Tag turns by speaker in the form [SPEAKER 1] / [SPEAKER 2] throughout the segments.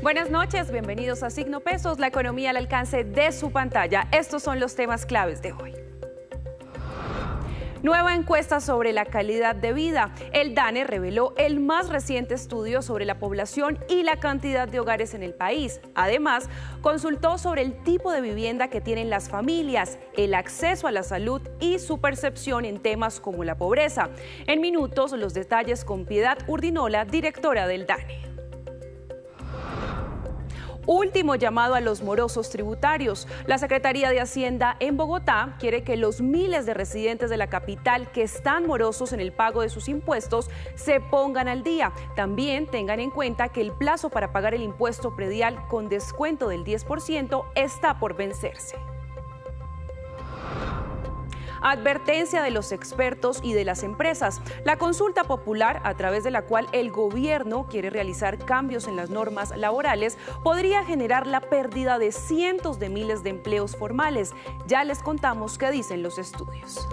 [SPEAKER 1] Buenas noches, bienvenidos a Signo Pesos, la economía al alcance de su pantalla. Estos son los temas claves de hoy. Nueva encuesta sobre la calidad de vida. El DANE reveló el más reciente estudio sobre la población y la cantidad de hogares en el país. Además, consultó sobre el tipo de vivienda que tienen las familias, el acceso a la salud y su percepción en temas como la pobreza. En minutos, los detalles con Piedad Urdinola, directora del DANE. Último llamado a los morosos tributarios. La Secretaría de Hacienda en Bogotá quiere que los miles de residentes de la capital que están morosos en el pago de sus impuestos se pongan al día. También tengan en cuenta que el plazo para pagar el impuesto predial con descuento del 10% está por vencerse. Advertencia de los expertos y de las empresas. La consulta popular, a través de la cual el gobierno quiere realizar cambios en las normas laborales, podría generar la pérdida de cientos de miles de empleos formales. Ya les contamos qué dicen los estudios.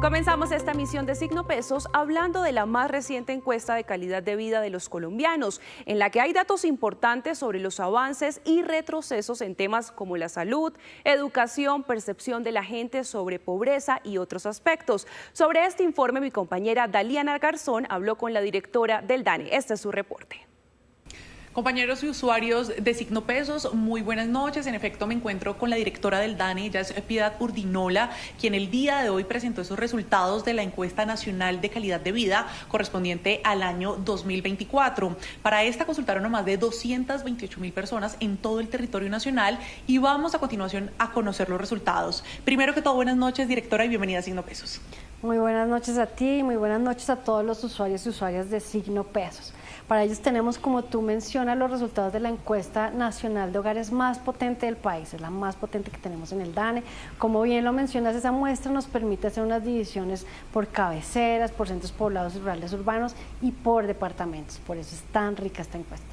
[SPEAKER 1] Comenzamos esta emisión de Signo Pesos hablando de la más reciente encuesta de calidad de vida de los colombianos, en la que hay datos importantes sobre los avances y retrocesos en temas como la salud, educación, percepción de la gente sobre pobreza y otros aspectos. Sobre este informe, mi compañera Daliana Garzón habló con la directora del DANE. Este es su reporte.
[SPEAKER 2] Compañeros y usuarios de Signo Pesos, muy buenas noches. En efecto, me encuentro con la directora del DANE, ella es Piedad Urdinola, quien el día de hoy presentó esos resultados de la encuesta nacional de calidad de vida correspondiente al año 2024. Para esta consultaron a más de 228.000 personas en todo el territorio nacional y vamos a continuación a conocer los resultados. Primero que todo, buenas noches, directora, y bienvenida a Signo Pesos.
[SPEAKER 3] Muy buenas noches a ti y muy buenas noches a todos los usuarios y usuarias de Signo Pesos. Para ellos tenemos, como tú mencionas, los resultados de la encuesta nacional de hogares más potente del país, es la más potente que tenemos en el DANE. Como bien lo mencionas, esa muestra nos permite hacer unas divisiones por cabeceras, por centros poblados rurales urbanos y por departamentos, por eso es tan rica esta encuesta.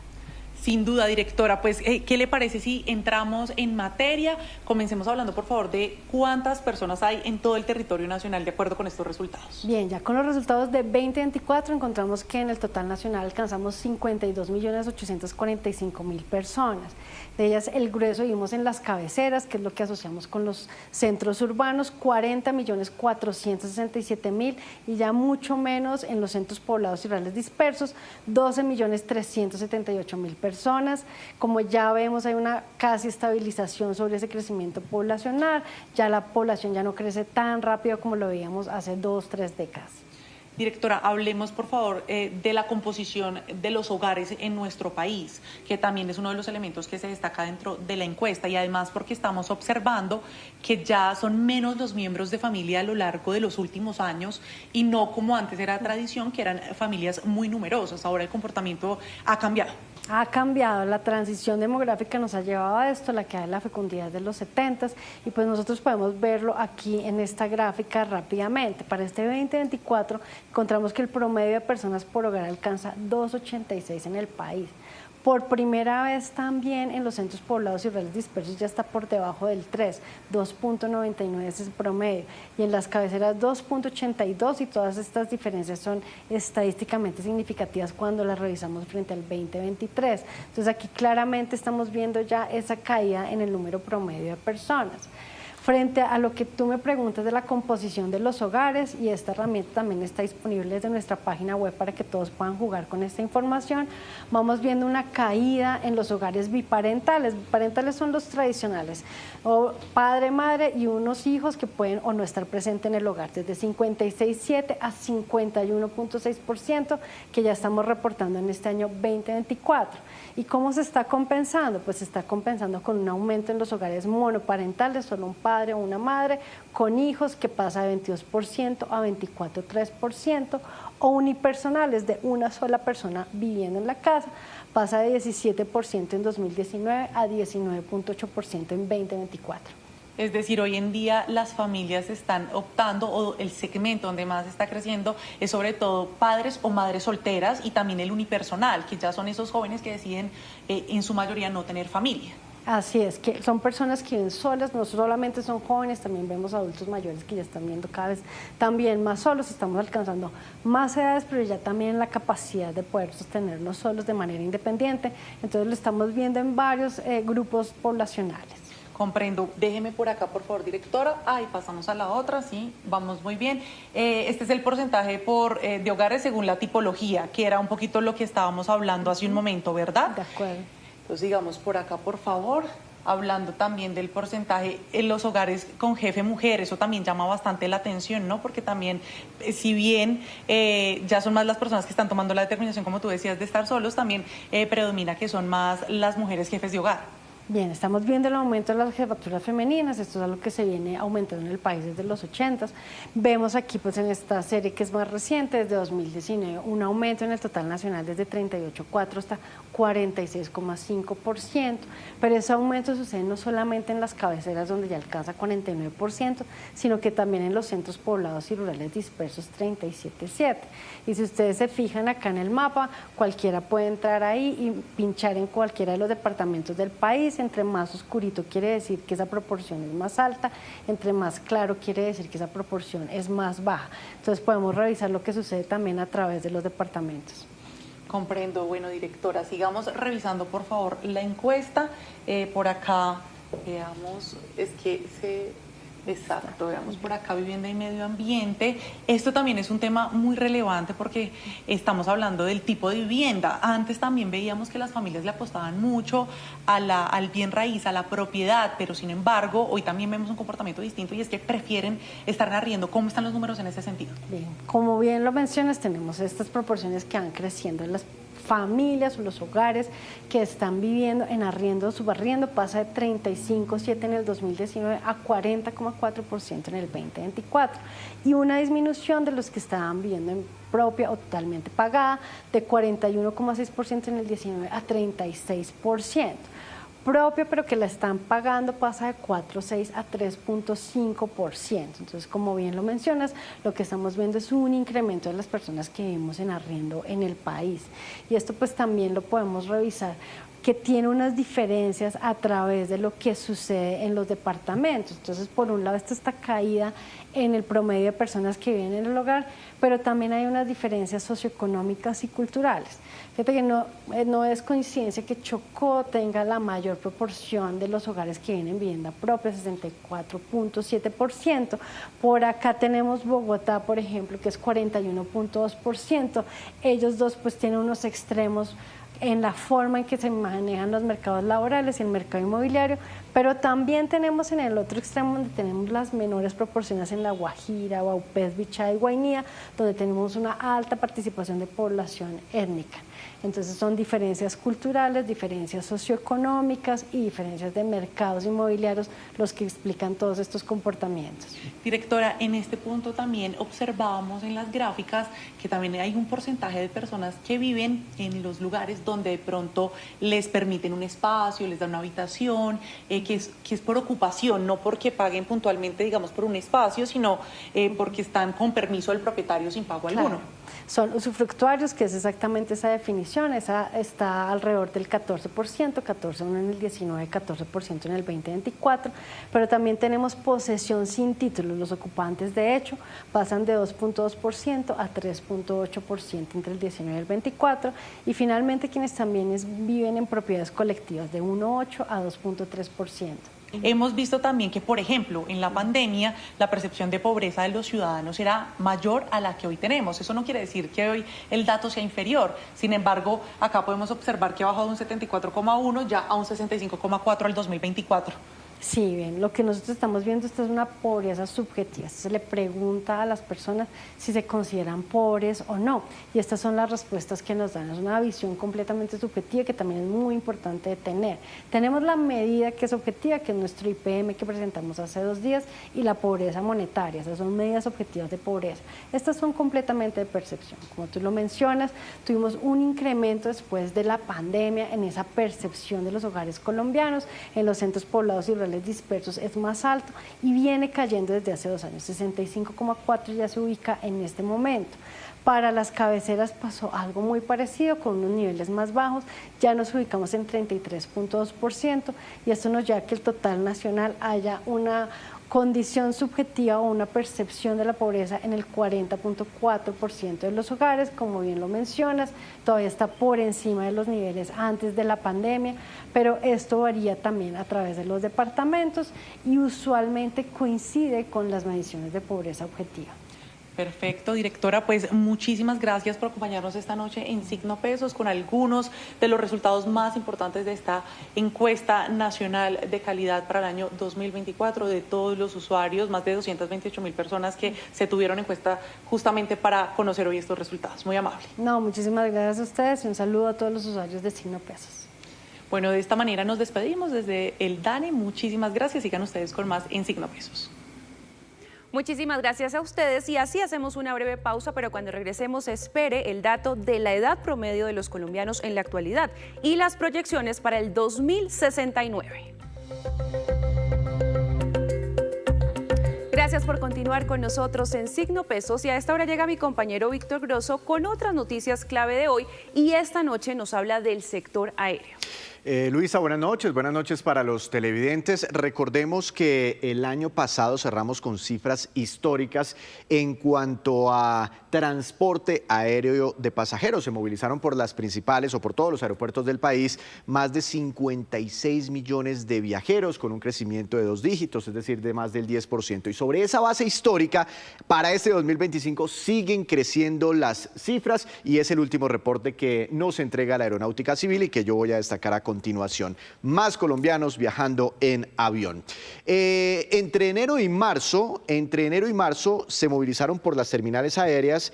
[SPEAKER 2] Sin duda, directora, pues, ¿qué le parece si entramos en materia? Comencemos hablando, por favor, de cuántas personas hay en todo el territorio nacional de acuerdo con estos resultados.
[SPEAKER 3] Bien, ya con los resultados de 2024 encontramos que en el total nacional alcanzamos 52.845.000 personas. De ellas, el grueso vimos en las cabeceras, que es lo que asociamos con los centros urbanos, 40.467.000, y ya mucho menos en los centros poblados y rurales dispersos, 12.378.000 personas. Como ya vemos, hay una casi estabilización sobre ese crecimiento poblacional, ya la población ya no crece tan rápido como lo veíamos hace 2 o 3 décadas.
[SPEAKER 2] Directora, hablemos por favor de la composición de los hogares en nuestro país, que también es uno de los elementos que se destaca dentro de la encuesta, y además porque estamos observando que ya son menos los miembros de familia a lo largo de los últimos años y no como antes era tradición, que eran familias muy numerosas. Ahora el comportamiento ha cambiado.
[SPEAKER 3] Ha cambiado, la transición demográfica nos ha llevado a esto, la que da la fecundidad de los 70s, y pues nosotros podemos verlo aquí en esta gráfica rápidamente. Para este 2024 encontramos que el promedio de personas por hogar alcanza 2,86 en el país. Por primera vez también en los centros poblados y rurales dispersos ya está por debajo del 3, 2,99 es el promedio, y en las cabeceras 2,82, y todas estas diferencias son estadísticamente significativas cuando las revisamos frente al 2023. Entonces aquí claramente estamos viendo ya esa caída en el número promedio de personas. Frente a lo que tú me preguntas de la composición de los hogares, y esta herramienta también está disponible desde nuestra página web para que todos puedan jugar con esta información, vamos viendo una caída en los hogares biparentales. Biparentales son los tradicionales, o padre, madre y unos hijos que pueden o no estar presentes en el hogar, desde 56,7 a 51,6% que ya estamos reportando en este año 2024. ¿Y cómo se está compensando? Pues se está compensando con un aumento en los hogares monoparentales, solo un padre o una madre, con hijos, que pasa de 22% a 24,3%, o unipersonales, de una sola persona viviendo en la casa, pasa de 17% en 2019 a 19,8% en 2024.
[SPEAKER 2] Es decir, hoy en día las familias están optando, o el segmento donde más está creciendo es sobre todo padres o madres solteras, y también el unipersonal, que ya son esos jóvenes que deciden en su mayoría no tener familia.
[SPEAKER 3] Así es, que son personas que viven solas, no solamente son jóvenes, también vemos adultos mayores que ya están viendo cada vez también más solos, estamos alcanzando más edades, pero ya también la capacidad de poder sostenernos solos de manera independiente, entonces lo estamos viendo en varios grupos poblacionales.
[SPEAKER 2] Comprendo. Déjeme por acá, por favor, directora. Ahí pasamos a la otra, sí, vamos muy bien. Este es el porcentaje de hogares según la tipología, que era un poquito lo que estábamos hablando hace un momento, ¿verdad?
[SPEAKER 3] De acuerdo.
[SPEAKER 2] Entonces, digamos por acá, por favor, hablando también del porcentaje en los hogares con jefe mujer, eso también llama bastante la atención, ¿no? Porque también, si bien ya son más las personas que están tomando la determinación, como tú decías, de estar solos, también predomina que son más las mujeres jefes de hogar.
[SPEAKER 3] Bien, estamos viendo el aumento de las jefaturas femeninas, esto es algo que se viene aumentando en el país desde los 80. Vemos aquí pues en esta serie que es más reciente, desde 2019, un aumento en el total nacional desde 38,4 hasta 46,5%, pero ese aumento sucede no solamente en las cabeceras donde ya alcanza 49%, sino que también en los centros poblados y rurales dispersos 37,7%. Y si ustedes se fijan acá en el mapa, cualquiera puede entrar ahí y pinchar en cualquiera de los departamentos del país. Entre más oscurito quiere decir que esa proporción es más alta, entre más claro quiere decir que esa proporción es más baja. Entonces podemos revisar lo que sucede también a través de los departamentos.
[SPEAKER 2] Comprendo. Bueno, directora, sigamos revisando por favor la encuesta. Por acá, veamos, exacto, veamos por acá vivienda y medio ambiente. Esto también es un tema muy relevante porque estamos hablando del tipo de vivienda. Antes también veíamos que las familias le apostaban mucho al bien raíz, a la propiedad, pero sin embargo hoy también vemos un comportamiento distinto y es que prefieren estar en arriendo. ¿Cómo están los números en ese sentido?
[SPEAKER 3] Bien, como bien lo mencionas, tenemos estas proporciones que van creciendo en las familias o los hogares que están viviendo en arriendo o subarriendo, pasa de 35,7 en el 2019 a 40,4% en el 2024 y una disminución de los que estaban viviendo en propia o totalmente pagada de 41,6% en el 19 a 36%. Propia, pero que la están pagando, pasa de 4,6 a 3,5%. Entonces, como bien lo mencionas, lo que estamos viendo es un incremento de las personas que vivimos en arriendo en el país. Y esto pues también lo podemos revisar, que tiene unas diferencias a través de lo que sucede en los departamentos. Entonces, por un lado, esta caída en el promedio de personas que viven en el hogar, pero también hay unas diferencias socioeconómicas y culturales. Fíjate que no es coincidencia que Chocó tenga la mayor proporción de los hogares que viven en vivienda propia, 64,7%. Por acá tenemos Bogotá, por ejemplo, que es 41,2%. Ellos dos pues tienen unos extremos en la forma en que se manejan los mercados laborales y el mercado inmobiliario, pero también tenemos en el otro extremo donde tenemos las menores proporciones en La Guajira, Vaupés, Bichada y Guainía, donde tenemos una alta participación de población étnica. Entonces son diferencias culturales, diferencias socioeconómicas y diferencias de mercados inmobiliarios los que explican todos estos comportamientos.
[SPEAKER 2] Directora, en este punto también observábamos en las gráficas que también hay un porcentaje de personas que viven en los lugares donde de pronto les permiten un espacio, les dan una habitación, que es por ocupación, no porque paguen puntualmente, digamos, por un espacio, sino porque están con permiso del propietario sin pago alguno.
[SPEAKER 3] Son usufructuarios, que es exactamente esa definición, esa está alrededor del 14%, 14% en el 19, 14% en el 2024, pero también tenemos posesión sin título. Los ocupantes, de hecho, pasan de 2,2% a 3,8% entre el 19 y el 24, y finalmente quienes también viven en propiedades colectivas de 1,8% a 2,3%.
[SPEAKER 2] Hemos visto también que, por ejemplo, en la pandemia la percepción de pobreza de los ciudadanos era mayor a la que hoy tenemos. Eso no quiere decir que hoy el dato sea inferior. Sin embargo, acá podemos observar que ha bajado de un 74,1 ya a un 65,4 al 2024.
[SPEAKER 3] Sí, bien, lo que nosotros estamos viendo, esta es una pobreza subjetiva. Se le pregunta a las personas si se consideran pobres o no, y estas son las respuestas que nos dan. Es una visión completamente subjetiva que también es muy importante de tener. Tenemos la medida que es objetiva, que es nuestro IPM que presentamos hace 2 días, y la pobreza monetaria. Esas son medidas objetivas de pobreza. Estas son completamente de percepción. Como tú lo mencionas, tuvimos un incremento después de la pandemia en esa percepción de los hogares colombianos, en los centros poblados y rurales dispersos es más alto y viene cayendo desde hace 2 años, 65,4 ya se ubica en este momento. Para las cabeceras pasó algo muy parecido, con unos niveles más bajos, ya nos ubicamos en 33.2%, y esto nos lleva a que el total nacional haya una condición subjetiva o una percepción de la pobreza en el 40.4% de los hogares. Como bien lo mencionas, todavía está por encima de los niveles antes de la pandemia, pero esto varía también a través de los departamentos y usualmente coincide con las mediciones de pobreza objetiva.
[SPEAKER 2] Perfecto, directora, pues muchísimas gracias por acompañarnos esta noche en Signo Pesos con algunos de los resultados más importantes de esta encuesta nacional de calidad para el año 2024 de todos los usuarios, más de 228.000 personas que se tuvieron en cuenta justamente para conocer hoy estos resultados. Muy amable.
[SPEAKER 3] No, muchísimas gracias a ustedes y un saludo a todos los usuarios de Signo Pesos.
[SPEAKER 2] Bueno, de esta manera nos despedimos desde el DANE. Muchísimas gracias. Sigan ustedes con más en Signo Pesos.
[SPEAKER 1] Muchísimas gracias a ustedes y así hacemos una breve pausa, pero cuando regresemos espere el dato de la edad promedio de los colombianos en la actualidad y las proyecciones para el 2069. Gracias por continuar con nosotros en Signo Pesos, y a esta hora llega mi compañero Víctor Grosso con otras noticias clave de hoy, y esta noche nos habla del sector aéreo.
[SPEAKER 4] Luisa, buenas noches para los televidentes. Recordemos que el año pasado cerramos con cifras históricas en cuanto a transporte aéreo de pasajeros. Se movilizaron por las principales o por todos los aeropuertos del país más de 56 millones de viajeros, con un crecimiento de 2 dígitos, es decir, de más del 10%. Y sobre esa base histórica, para este 2025 siguen creciendo las cifras, y es el último reporte que nos entrega la Aeronáutica Civil y que yo voy a destacar a continuación. Más colombianos viajando en avión. Entre enero y marzo se movilizaron por las terminales aéreas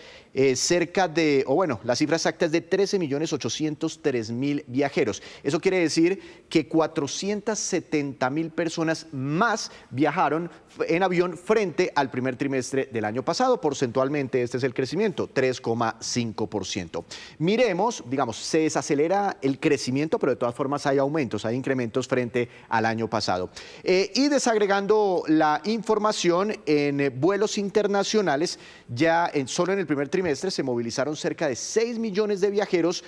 [SPEAKER 4] cerca de, la cifra exacta es de 13.803.000 viajeros. Eso quiere decir que 470.000 personas más viajaron en avión frente al primer trimestre del año pasado. Porcentualmente este es el crecimiento, 3,5%. Miremos, se desacelera el crecimiento, pero de todas formas hay aumentos, hay incrementos frente al año pasado. Y desagregando la información, en vuelos internacionales, solo en el primer trimestre se movilizaron cerca de 6 millones de viajeros,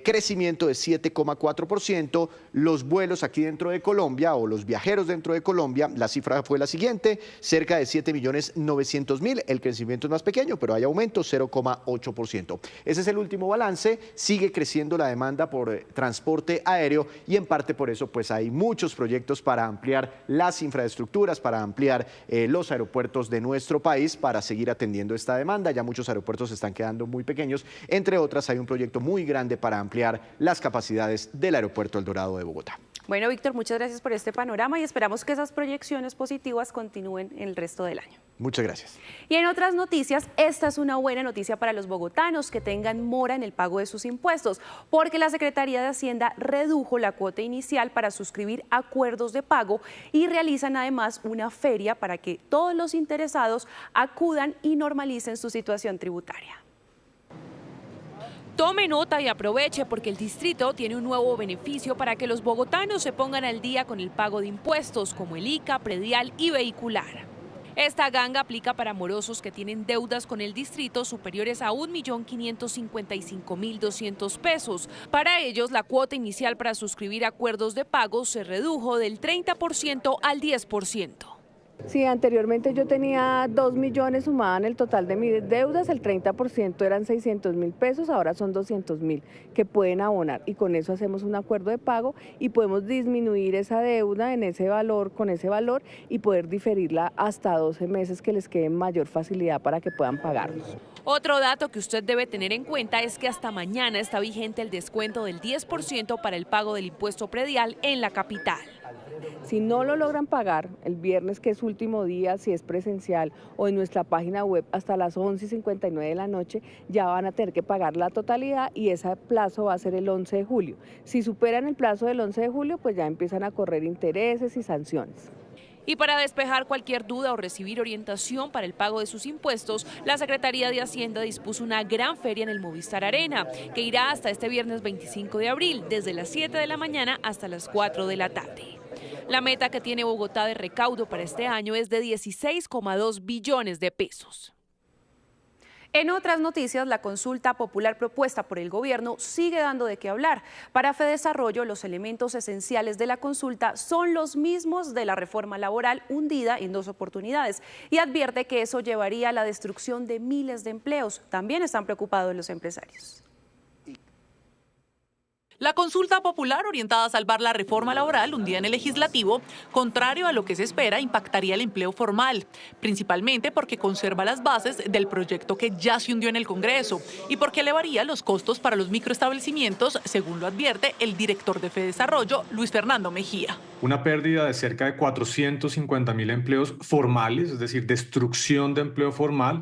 [SPEAKER 4] crecimiento de 7,4%. Los vuelos aquí dentro de Colombia, o los viajeros dentro de Colombia, la cifra fue la siguiente: cerca de 7.900.000. El crecimiento es más pequeño, pero hay aumento, 0,8%. Ese es el último balance. Sigue creciendo la demanda por transporte aéreo, y en parte por eso pues hay muchos proyectos para ampliar las infraestructuras, para ampliar los aeropuertos de nuestro país, para seguir atendiendo esta demanda. Ya muchos aeropuertos están quedando muy pequeños. Entre otras, hay un proyecto muy grande para ampliar las capacidades del aeropuerto El Dorado de Bogotá.
[SPEAKER 1] Bueno, Víctor, muchas gracias por este panorama y esperamos que esas proyecciones positivas continúen en el resto del año.
[SPEAKER 4] Muchas gracias.
[SPEAKER 1] Y en otras noticias, esta es una buena noticia para los bogotanos que tengan mora en el pago de sus impuestos, porque la Secretaría de Hacienda redujo la cuota inicial para suscribir acuerdos de pago y realizan además una feria para que todos los interesados acudan y normalicen su situación tributaria. Tome nota y aproveche, porque el distrito tiene un nuevo beneficio para que los bogotanos se pongan al día con el pago de impuestos, como el ICA, predial y vehicular. Esta ganga aplica para morosos que tienen deudas con el distrito superiores a 1.555.200 pesos. Para ellos, la cuota inicial para suscribir acuerdos de pago se redujo del 30% al 10%.
[SPEAKER 5] Si anteriormente yo tenía 2 millones, sumaban el total de mis deudas, el 30% eran 600.000 pesos, ahora son 200.000 que pueden abonar, y con eso hacemos un acuerdo de pago y podemos disminuir esa deuda en ese valor, con ese valor, y poder diferirla hasta 12 meses, que les quede mayor facilidad para que puedan pagarnos.
[SPEAKER 1] Otro dato que usted debe tener en cuenta es que hasta mañana está vigente el descuento del 10% para el pago del impuesto predial en la capital.
[SPEAKER 5] Si no lo logran pagar el viernes, que es último día, si es presencial, o en nuestra página web hasta las 11:59 de la noche, ya van a tener que pagar la totalidad, y ese plazo va a ser el 11 de julio. Si superan el plazo del 11 de julio, pues ya empiezan a correr intereses y sanciones.
[SPEAKER 1] Y para despejar cualquier duda o recibir orientación para el pago de sus impuestos, la Secretaría de Hacienda dispuso una gran feria en el Movistar Arena, que irá hasta este viernes 25 de abril, desde las 7 de la mañana hasta las 4 de la tarde. La meta que tiene Bogotá de recaudo para este año es de 16,2 billones de pesos. En otras noticias, la consulta popular propuesta por el gobierno sigue dando de qué hablar. Para Fedesarrollo, los elementos esenciales de la consulta son los mismos de la reforma laboral hundida en 2 oportunidades y advierte que eso llevaría a la destrucción de miles de empleos. También están preocupados los empresarios.
[SPEAKER 2] La consulta popular orientada a salvar la reforma laboral hundida en el legislativo, contrario a lo que se espera, impactaría el empleo formal, principalmente porque conserva las bases del proyecto que ya se hundió en el Congreso y porque elevaría los costos para los microestablecimientos, según lo advierte el director de Fedesarrollo, Luis Fernando Mejía.
[SPEAKER 6] Una pérdida de cerca de 450.000 empleos formales, es decir, destrucción de empleo formal.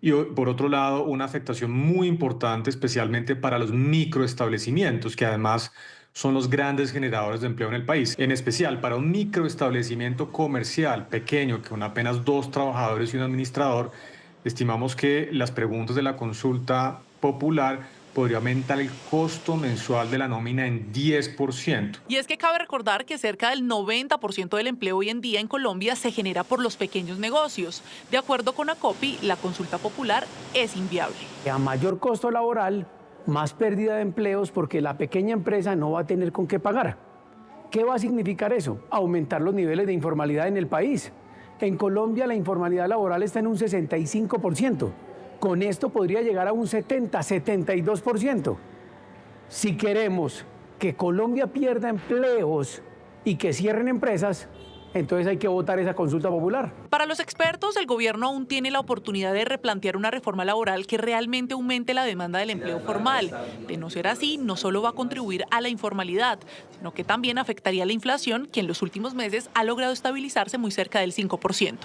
[SPEAKER 6] Y por otro lado, una afectación muy importante, especialmente para los microestablecimientos, que además son los grandes generadores de empleo en el país. En especial para un microestablecimiento comercial pequeño, con apenas 2 trabajadores y un administrador, estimamos que las preguntas de la consulta popular podría aumentar el costo mensual de la nómina en 10%.
[SPEAKER 2] Y es que cabe recordar que cerca del 90% del empleo hoy en día en Colombia se genera por los pequeños negocios. De acuerdo con ACOPI, la consulta popular es inviable.
[SPEAKER 7] A mayor costo laboral, más pérdida de empleos porque la pequeña empresa no va a tener con qué pagar. ¿Qué va a significar eso? Aumentar los niveles de informalidad en el país. En Colombia la informalidad laboral está en un 65%. Con esto podría llegar a un 72%. Si queremos que Colombia pierda empleos y que cierren empresas, entonces hay que votar esa consulta popular.
[SPEAKER 2] Para los expertos, el gobierno aún tiene la oportunidad de replantear una reforma laboral que realmente aumente la demanda del empleo formal. De no ser así, no solo va a contribuir a la informalidad, sino que también afectaría a la inflación, que en los últimos meses ha logrado estabilizarse muy cerca del 5%.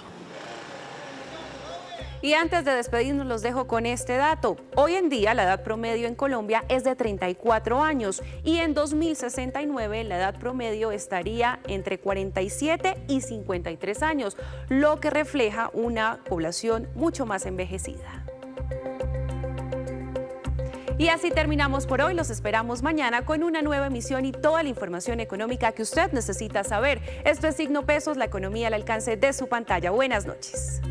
[SPEAKER 1] Y antes de despedirnos los dejo con este dato. Hoy en día la edad promedio en Colombia es de 34 años y en 2069 la edad promedio estaría entre 47 y 53 años, lo que refleja una población mucho más envejecida. Y así terminamos por hoy. Los esperamos mañana con una nueva emisión y toda la información económica que usted necesita saber. Esto es Signo Pesos, la economía al alcance de su pantalla. Buenas noches.